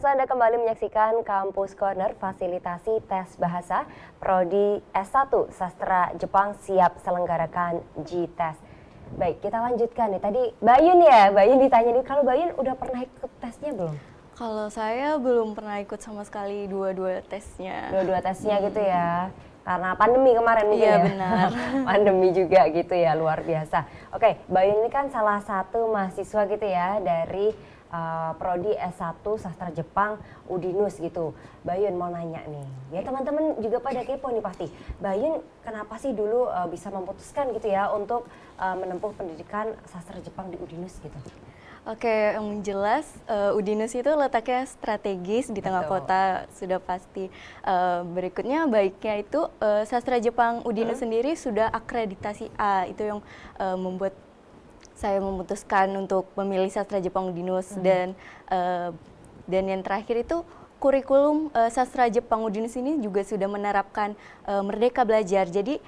Pemirsa, Anda kembali menyaksikan Kampus Corner, fasilitasi tes bahasa Prodi S1 Sastra Jepang siap selenggarakan G-Test. Baik, kita lanjutkan nih. Tadi Bayun ya, Bayun ditanya nih, kalau Bayun udah pernah ikut tesnya belum? Kalau saya belum pernah ikut sama sekali dua-dua tesnya. Dua-dua tesnya gitu ya? Karena pandemi kemarin mungkin Iya, ya? benar. Pandemi juga gitu ya, luar biasa. Oke, Bayun ini kan salah satu mahasiswa gitu ya dari Prodi S1 Sastra Jepang Udinus gitu. Bayun mau nanya nih, ya teman-teman juga pada kepo nih pasti. Bayun kenapa sih dulu bisa memutuskan gitu ya untuk menempuh pendidikan sastra Jepang di Udinus gitu? Oke, yang jelas Udinus itu letaknya strategis di tengah kota, sudah pasti. Berikutnya baiknya itu sastra Jepang Udinus sendiri sudah akreditasi A, itu yang membuat saya memutuskan untuk memilih sastra Jepang Udinus. Dan yang terakhir itu kurikulum sastra Jepang Udinus ini juga sudah menerapkan merdeka belajar. Jadi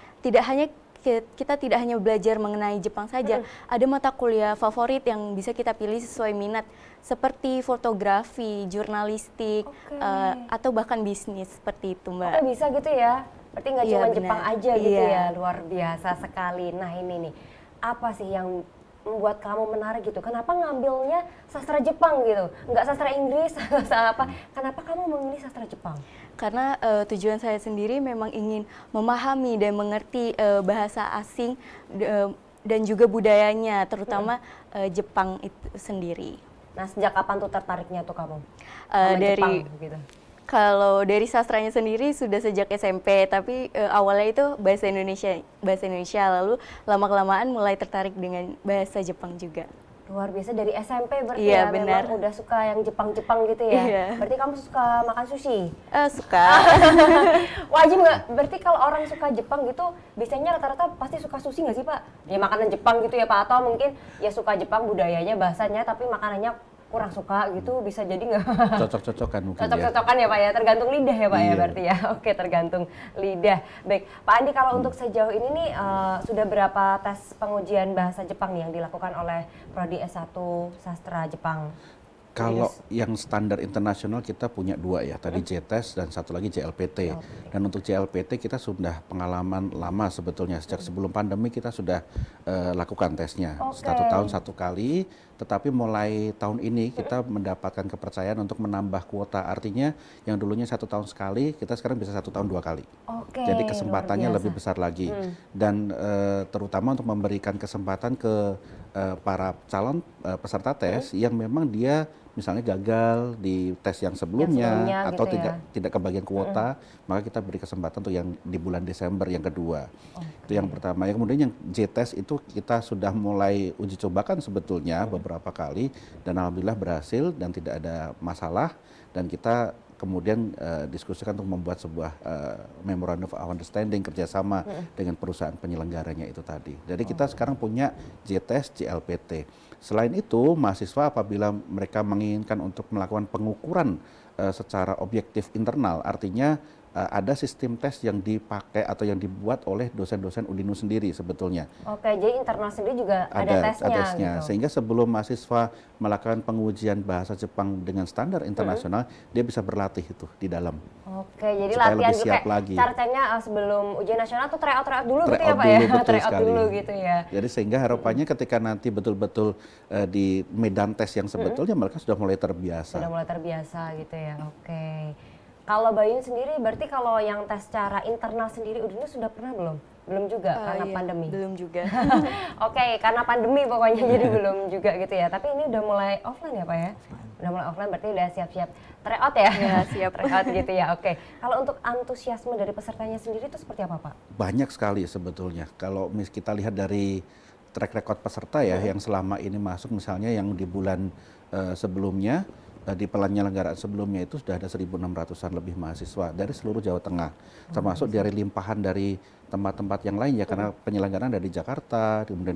kita tidak hanya belajar mengenai Jepang saja, ada mata kuliah favorit yang bisa kita pilih sesuai minat, seperti fotografi, jurnalistik, atau bahkan bisnis, seperti itu, Mbak. Oke, bisa gitu ya? Berarti nggak Iya, cuma benar. Jepang aja gitu Iya. ya, luar biasa sekali. Nah ini nih, apa sih yang membuat kamu menarik gitu? Kenapa ngambilnya sastra Jepang gitu? Nggak sastra Inggris, sastra apa? Kenapa kamu memilih sastra Jepang? Karena tujuan saya sendiri memang ingin memahami dan mengerti bahasa asing dan juga budayanya, terutama Jepang itu sendiri. Nah sejak kapan tuh tertariknya tuh kamu sama Jepang gitu? Kalau dari sastranya sendiri sudah sejak SMP, tapi awalnya itu bahasa Indonesia, lalu lama-kelamaan mulai tertarik dengan bahasa Jepang juga. Luar biasa, dari SMP berarti Iya, ya, benar. memang udah suka yang Jepang-Jepang gitu ya? Iya. Berarti kamu suka makan sushi? Suka. Wajib nggak? Berarti kalau orang suka Jepang gitu, biasanya rata-rata pasti suka sushi nggak sih Pak? Ya makanan Jepang gitu ya Pak, atau mungkin ya suka Jepang budayanya, bahasanya, tapi makanannya kurang suka gitu, bisa jadi nggak? Cocok-cocokan mungkin Cocok-cocokan ya Pak ya, tergantung lidah ya Pak ya Iya. berarti ya. Oke, tergantung lidah. Baik, Pak Andi, kalau untuk sejauh ini nih sudah berapa tes pengujian bahasa Jepang nih yang dilakukan oleh Prodi S1 Sastra Jepang? Kalau yang standar internasional kita punya dua ya, tadi JTEST dan satu lagi JLPT. Dan untuk JLPT kita sudah pengalaman lama sebetulnya, sejak sebelum pandemi kita sudah lakukan tesnya. Oke. 1 tahun 1 kali, tetapi mulai tahun ini kita mendapatkan kepercayaan untuk menambah kuota. Artinya yang dulunya 1 tahun sekali, kita sekarang bisa 1 tahun 2 kali. Oke, Jadi luar kesempatannya biasa. lebih besar lagi. Dan terutama untuk memberikan kesempatan ke para calon peserta tes yang memang dia misalnya gagal di tes yang sebelumnya atau gitu ya. tidak kebagian kuota, maka kita beri kesempatan untuk yang di bulan Desember yang kedua. Itu yang pertama. Yang kemudian yang J-Test itu kita sudah mulai uji cobakan sebetulnya beberapa kali, dan alhamdulillah berhasil dan tidak ada masalah, dan kita kemudian diskusikan untuk membuat sebuah memorandum of understanding kerjasama dengan perusahaan penyelenggaranya itu tadi. Jadi kita sekarang punya J-Test, JLPT. Selain itu, mahasiswa apabila mereka menginginkan untuk melakukan pengukuran secara objektif internal, artinya ada sistem tes yang dipakai atau yang dibuat oleh dosen-dosen Udinus sendiri sebetulnya. Oke, jadi internal sendiri juga ada tesnya gitu. Sehingga sebelum mahasiswa melakukan pengujian bahasa Jepang dengan standar internasional, dia bisa berlatih itu di dalam. Oke, jadi Supaya latihan lebih juga siap kayak lagi. caranya sebelum ujian nasional tuh tryout dulu gitu ya Tryout Pak ya? dulu, betul Tryout sekali. dulu gitu ya. Jadi sehingga harapannya ketika nanti betul-betul di medan tes yang sebetulnya mereka sudah mulai terbiasa. Sudah mulai terbiasa gitu ya, oke. Kalau Bayun sendiri, berarti kalau yang tes secara internal sendiri Udinus sudah pernah belum? Belum juga karena Iya, pandemi? belum juga. Oke, karena pandemi pokoknya jadi belum juga gitu ya. Tapi ini udah mulai offline ya Pak ya? Udah mulai offline berarti udah siap-siap tryout ya? Iya, siap. Tryout gitu ya, oke. Kalau untuk antusiasme dari pesertanya sendiri itu seperti apa Pak? Banyak sekali sebetulnya. Kalau kita lihat dari track record peserta ya, yang selama ini masuk misalnya yang di bulan sebelumnya, di penyelenggaraan sebelumnya itu sudah ada 1.600-an lebih mahasiswa dari seluruh Jawa Tengah, termasuk dari limpahan dari tempat-tempat yang lain ya, karena penyelenggaraan dari Jakarta, kemudian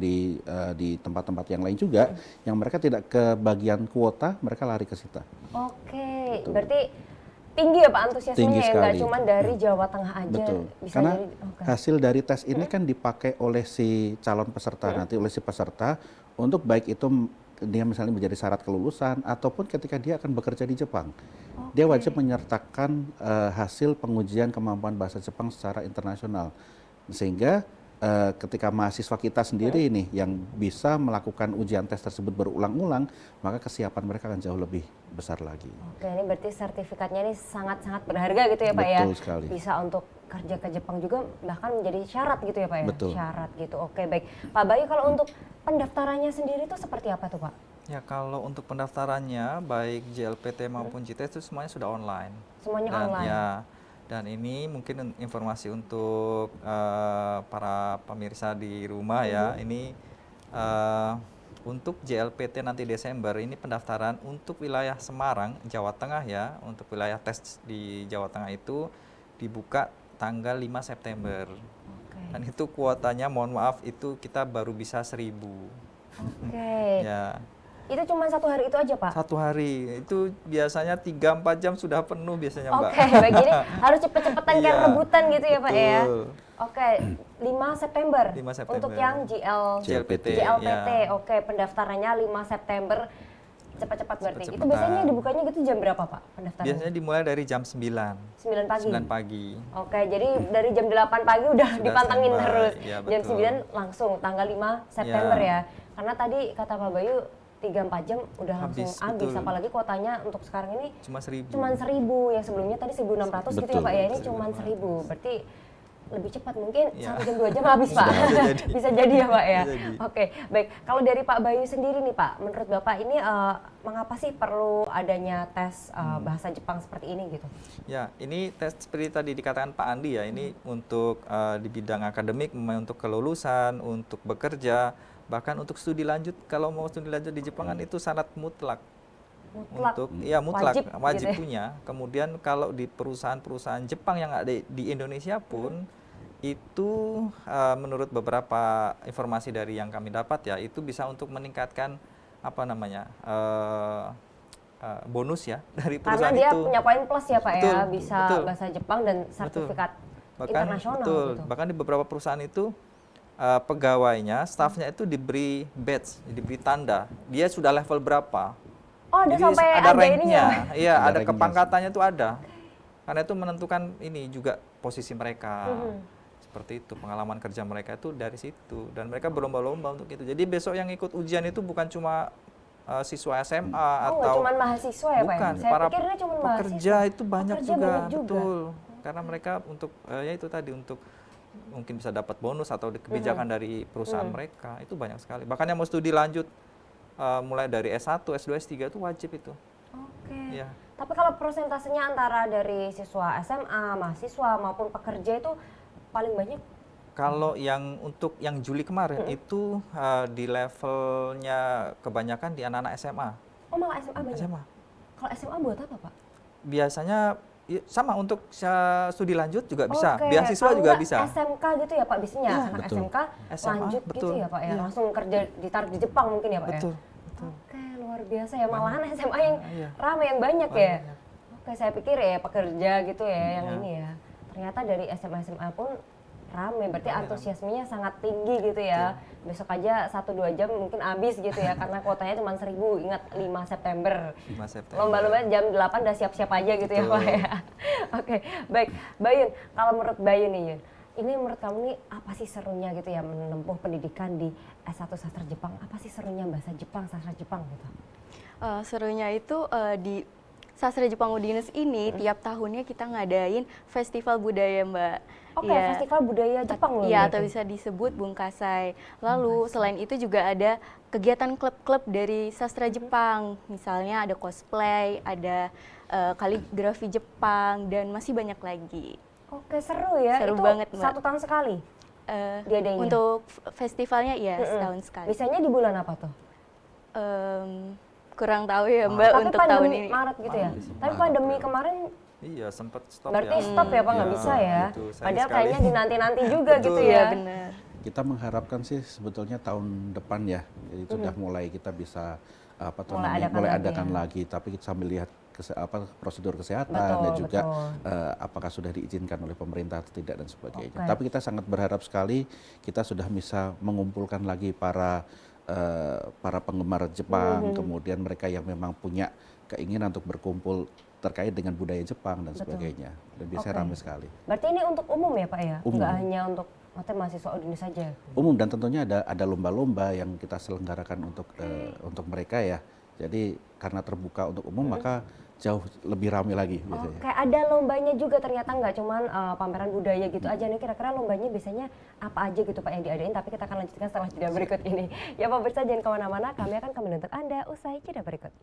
di tempat-tempat yang lain juga, yang mereka tidak kebagian kuota, mereka lari ke situ. Oke, berarti tinggi ya Pak antusiasmenya Tinggi ya, nggak sekali. cuma dari Jawa Tengah aja. Betul, Bisa karena dari, oke. hasil dari tes ini kan dipakai oleh si calon peserta nanti, oleh si peserta untuk baik itu dia misalnya menjadi syarat kelulusan ataupun ketika dia akan bekerja di Jepang. Dia wajib menyertakan hasil pengujian kemampuan bahasa Jepang secara internasional. Sehingga ketika mahasiswa kita sendiri ini yang bisa melakukan ujian tes tersebut berulang-ulang, maka kesiapan mereka akan jauh lebih besar lagi. Oke, ini berarti sertifikatnya ini sangat-sangat berharga gitu ya Pak ya? Betul sekali. Bisa untuk kerja ke Jepang juga bahkan menjadi syarat gitu ya Pak ya? Betul. Syarat gitu, oke baik. Pak Bayu, kalau untuk pendaftarannya sendiri itu seperti apa tuh Pak? Ya, kalau untuk pendaftarannya baik JLPT maupun JTS itu semuanya sudah online. Semuanya Dan online? ya, dan ini mungkin informasi untuk para pemirsa di rumah ya. Ini untuk JLPT nanti Desember ini pendaftaran untuk wilayah Semarang, Jawa Tengah ya. Untuk wilayah tes di Jawa Tengah itu dibuka tanggal 5 September. Oke. Dan itu kuotanya mohon maaf itu kita baru bisa 1.000. Oke. Ya. Itu cuma satu hari itu aja Pak? Satu hari, itu biasanya 3-4 jam sudah penuh biasanya Mbak. Oke, baik. Jadi harus cepet-cepetan kayak Iya, rebutan gitu ya Pak ya? betul. Oke, 5 September. 5 September. Untuk yang JLPT, JLPT, ya. oke, pendaftarannya 5 September. Cepat-cepat berarti. Itu Cepet-cepetan. biasanya dibukanya gitu jam berapa Pak pendaftarannya? Biasanya dimulai dari jam 9. 9 pagi? 9 pagi. Oke, jadi dari jam 8 pagi udah Sudah dipantengin standby, terus. ya, Jam betul. 9 langsung tanggal 5 September Ya. ya. Karena tadi kata Pak Bayu 3-4 jam udah langsung Habis, habis. betul. Apalagi kuotanya untuk sekarang ini Cuma 1.000. cuman 1.000, yang sebelumnya tadi 1.600 gitu ya Betul. Pak ya, ini cuman 1.000. Berarti lebih cepat mungkin Ya. 1 jam 2 jam habis Pak. Bisa jadi. Bisa jadi ya Pak ya. Bisa jadi. Oke, baik. Kalau dari Pak Bayu sendiri nih Pak, menurut Bapak ini mengapa sih perlu adanya tes bahasa Jepang seperti ini gitu? Ya, ini tes seperti tadi dikatakan Pak Andi ya, ini untuk di bidang akademik, untuk kelulusan, untuk bekerja, bahkan untuk studi lanjut. Kalau mau studi lanjut di Jepang kan itu syarat mutlak. Mutlak. Untuk ya mutlak Wajib gitu ya? punya. Kemudian kalau di perusahaan-perusahaan Jepang yang ada di Indonesia pun itu menurut beberapa informasi dari yang kami dapat ya, itu bisa untuk meningkatkan apa namanya bonus ya dari Karena perusahaan dia itu. punya poin plus ya Pak ya, Betul, bisa betul. bahasa Jepang dan sertifikat internasional betul, gitu. bahkan di beberapa perusahaan itu pegawainya, stafnya itu diberi badge, diberi tanda. Dia sudah level berapa? Oh, ada Jadi sampai ada ininya. ranknya, iya Ada ada ranknya. kepangkatannya itu ada. Karena itu menentukan ini juga posisi mereka. Seperti itu, pengalaman kerja mereka itu dari situ. Dan mereka berlomba-lomba untuk itu. Jadi besok yang ikut ujian itu bukan cuma siswa SMA Oh, nggak atau cuma mahasiswa ya Pak ya? bukan, Saya para pikir ini cuma pekerja mahasiswa. itu banyak Pekerja juga, banyak juga. betul. Karena mereka untuk ya itu tadi untuk mungkin bisa dapat bonus atau kebijakan dari perusahaan mereka itu banyak sekali. Bahkan yang mau studi lanjut mulai dari S1, S2, S3 itu wajib itu. Oke. Ya. Tapi kalau persentasenya antara dari siswa SMA, mahasiswa maupun pekerja itu paling banyak? Kalau yang untuk yang Juli kemarin itu di levelnya kebanyakan di anak-anak SMA. Oh, malah SMA banyak? SMA. Kalau SMA buat apa Pak? Biasanya sama untuk studi lanjut juga bisa, Oke, beasiswa kalau juga nggak bisa. SMK gitu ya Pak biasanya? Iya, Anak betul. SMK SMA, lanjut gitu betul. ya Pak ya? Iya. Langsung kerja ditarik di Jepang mungkin ya Pak Betul. ya? Betul. Oke, luar biasa ya. Malahan SMA yang Iya. ramai, yang banyak ya? Banyak. Oke, saya pikir ya pekerja gitu ya yang Iya. ini ya. Ternyata dari SMA pun ramai, berarti Ramai. antusiasmenya sangat tinggi gitu ya. Besok aja 1-2 jam mungkin habis gitu ya, karena kuotanya cuma 1.000, ingat 5 September. 5 September. Lomba-lomba jam 8 udah siap-siap aja gitu ya Betul. Pak ya. Oke, baik. Bayun, kalau menurut Bayun nih Yun, ini menurut kamu nih apa sih serunya gitu ya menempuh pendidikan di S1 Sastra Jepang? Apa sih serunya bahasa Jepang, sastra Jepang gitu? Serunya itu di Sastra Jepang Udinus ini tiap tahunnya kita ngadain festival budaya Mbak. Oke, Iya. festival budaya Jepang loh. Iya, berarti. atau bisa disebut Bungkasai. Lalu selain itu juga ada kegiatan klub-klub dari sastra Jepang. Misalnya ada cosplay, ada kaligrafi Jepang, dan masih banyak lagi. Oke, seru ya. Seru Itu banget, Mbak. 1 tahun sekali diadainnya? Untuk festivalnya ya setahun sekali. Biasanya di bulan apa tuh? Kurang tahu ya Mbak Tapi untuk pandemi tahun ini. Maret gitu ya? Maret sih. Tapi pandemi kemarin Iya, sempat stop berarti ya. stop ya Pak, nggak Ya, bisa ya? gitu, sayang Padahal sekali. kayaknya dinanti-nanti juga gitu Betul. ya? Iya benar. Kita mengharapkan sih sebetulnya tahun depan ya, jadi sudah mulai kita bisa apa tuh Mulai namanya, adakan mulai lagi adakan ya. lagi, tapi kita sambil lihat prosedur kesehatan Betul, dan juga betul. apakah sudah diizinkan oleh pemerintah atau tidak dan sebagainya. Oke. Tapi kita sangat berharap sekali kita sudah bisa mengumpulkan lagi para para penggemar Jepang, kemudian mereka yang memang punya keinginan untuk berkumpul terkait dengan budaya Jepang dan sebagainya. Dan biasanya ramai sekali. Berarti ini untuk umum ya Pak ya? Umum. Nggak hanya untuk mahasiswa Udinus saja? Umum, dan tentunya ada lomba-lomba yang kita selenggarakan untuk mereka ya. Jadi karena terbuka untuk umum maka jauh lebih ramai lagi biasanya. Kayak ada lombanya juga ternyata, nggak cuman pameran budaya gitu aja nih. Kira-kira lombanya biasanya apa aja gitu Pak yang diadain? Tapi kita akan lanjutkan setelah jeda berikut ini. Ya Pak pemirsa, jangan kemana-mana, kami akan kembali untuk Anda usai jeda berikut.